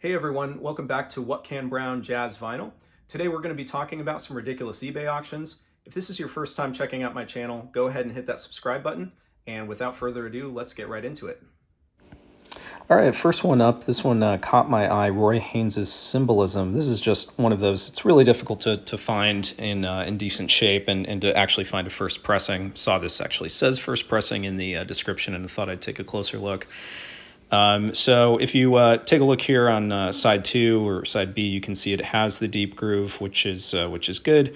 Hey everyone, welcome back to What Can Brown Jazz Vinyl. Today we're going to be talking about some ridiculous eBay auctions. If this is your first time checking out my channel, go ahead and hit that subscribe button. And without further ado, let's get right into it. All right, first one up. This one caught my eye. Roy Haynes' Cymbalism. This is just one of those. It's really difficult to find in decent shape and to actually find a first pressing. Saw this actually says first pressing in the description, and thought I'd take a closer look. So if you take a look here on side 2 or side B, you can see it has the deep groove, which is good.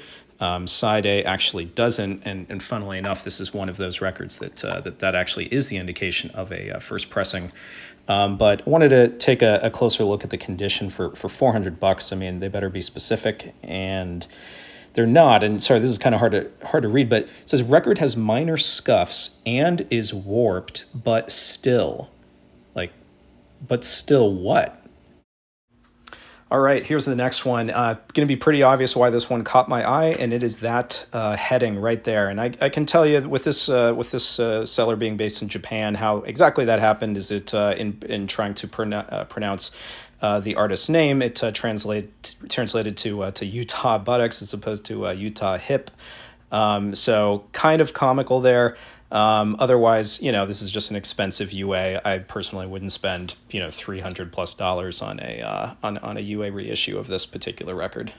Side A actually doesn't, and funnily enough, this is one of those records that actually is the indication of a first pressing. But wanted to take a closer look at the condition for $400. I mean, they better be specific, and they're not. And sorry, this is kind of hard to read, but it says record has minor scuffs and is warped, but still. But still what? All right, here's the next one. Going to be pretty obvious why this one caught my eye, and it is that heading right there. And I can tell you with this seller being based in Japan, how exactly that happened is it in trying to pronounce the artist's name, it translated to Jutta buttocks as opposed to Jutta Hipp. So kind of comical there. Otherwise, this is just an expensive UA. I personally wouldn't spend, $300+ on a UA reissue of this particular record.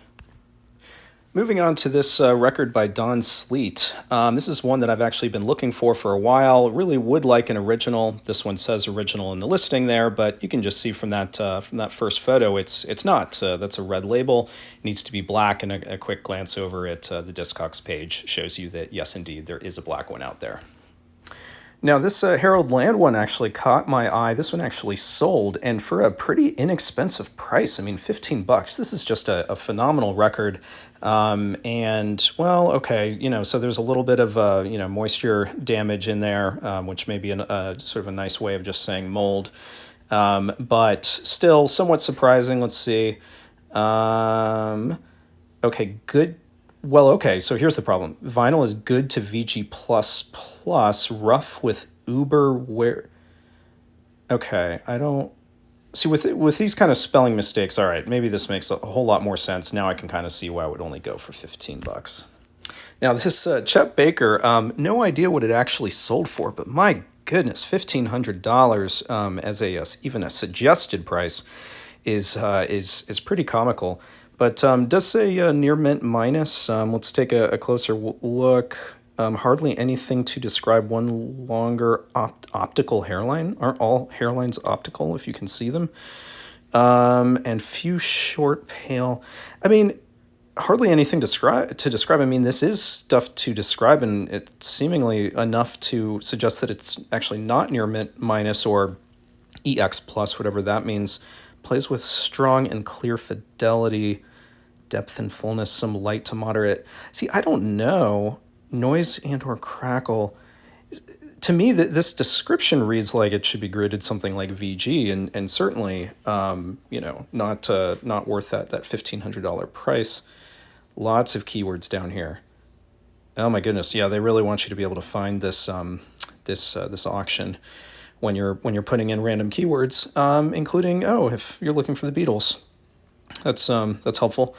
Moving on to this record by Don Sleet. This is one that I've actually been looking for a while. Really would like an original. This one says original in the listing there, but you can just see from that first photo, it's not. That's a red label. It needs to be black, and a quick glance over at the Discogs page shows you that yes, indeed, there is a black one out there. Now, this Harold Land one actually caught my eye. This one actually sold, and for a pretty inexpensive price. I mean, $15. This is just a phenomenal record. And, well, okay, so there's a little bit of, moisture damage in there, which may be sort of a nice way of just saying mold. But still somewhat surprising. Let's see. Okay, good. Well, okay, so here's the problem. Vinyl is good to VG++, rough with uber wear. Okay, I don't... See, with these kind of spelling mistakes, all right, maybe this makes a whole lot more sense. Now I can kind of see why I would only go for $15. Now, this Chet Baker, no idea what it actually sold for, but my goodness, $1,500 as even a suggested price is pretty comical. But does say near mint minus. Let's take a closer look. Hardly anything to describe one longer optical hairline. Aren't all hairlines optical if you can see them? And few short, pale. I mean, hardly anything to describe. I mean, this is stuff to describe, and it's seemingly enough to suggest that it's actually not near mint minus or EX plus, whatever that means. Plays with strong and clear fidelity, depth and fullness, some light to moderate. See, I don't know. Noise and or crackle. To me, this description reads like it should be graded something like VG, and certainly, not worth that $1,500 price. Lots of keywords down here. Oh my goodness, yeah, they really want you to be able to find this this auction when you're putting in random keywords, including if you're looking for the Beatles. That's helpful.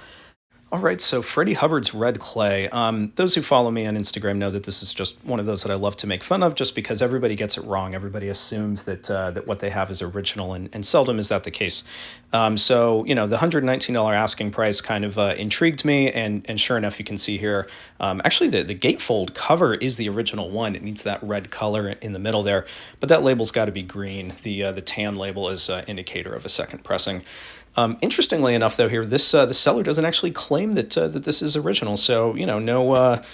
All right, so Freddie Hubbard's Red Clay. Those who follow me on Instagram know that this is just one of those that I love to make fun of, just because everybody gets it wrong. Everybody assumes that what they have is original, and seldom is that the case. So the $119 asking price kind of intrigued me, and sure enough, you can see here. Actually, the gatefold cover is the original one. It needs that red color in the middle there, but that label's got to be green. The tan label is an indicator of a second pressing. Interestingly enough, though, here the seller doesn't actually claim that this is original. So nothing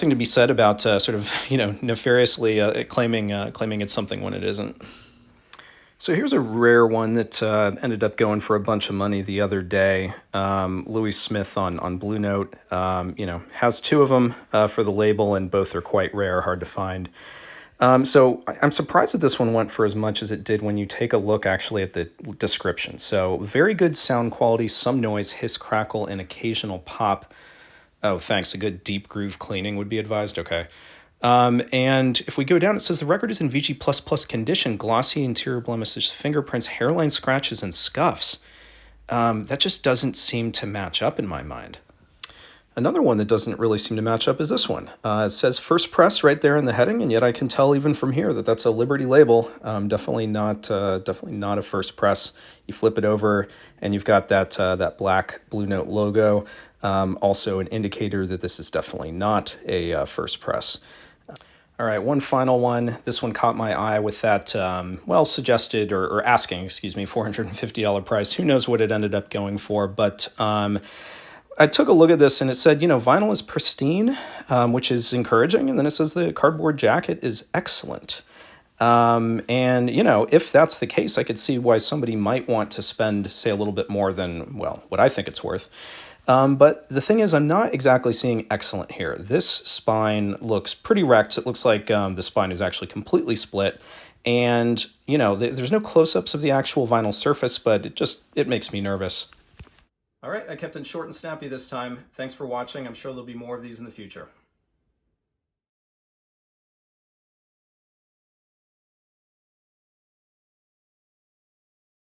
to be said about sort of nefariously claiming it's something when it isn't. So here's a rare one that ended up going for a bunch of money the other day. Louis Smith on Blue Note, has two of them for the label, and both are quite rare, hard to find. So I'm surprised that this one went for as much as it did when you take a look actually at the description. So very good sound quality, some noise, hiss, crackle, and occasional pop. Oh, thanks. A good deep groove cleaning would be advised. Okay. And if we go down, it says the record is in VG++ condition, glossy interior blemishes, fingerprints, hairline scratches, and scuffs. That just doesn't seem to match up in my mind. Another one that doesn't really seem to match up is this one. It says first press right there in the heading, and yet I can tell even from here that that's a Liberty label. Definitely not a first press. You flip it over, and you've got that black Blue Note logo. Also an indicator that this is definitely not a first press. All right, one final one. This one caught my eye with that, suggested or asking, excuse me, $450 price. Who knows what it ended up going for, but I took a look at this and it said, vinyl is pristine, which is encouraging. And then it says the cardboard jacket is excellent. If that's the case, I could see why somebody might want to spend, say, a little bit more than, well, what I think it's worth. But the thing is, I'm not exactly seeing excellent here. This spine looks pretty wrecked. It looks like the spine is actually completely split. And, there's no close-ups of the actual vinyl surface, but it makes me nervous. All right, I kept it short and snappy this time. Thanks for watching. I'm sure there'll be more of these in the future.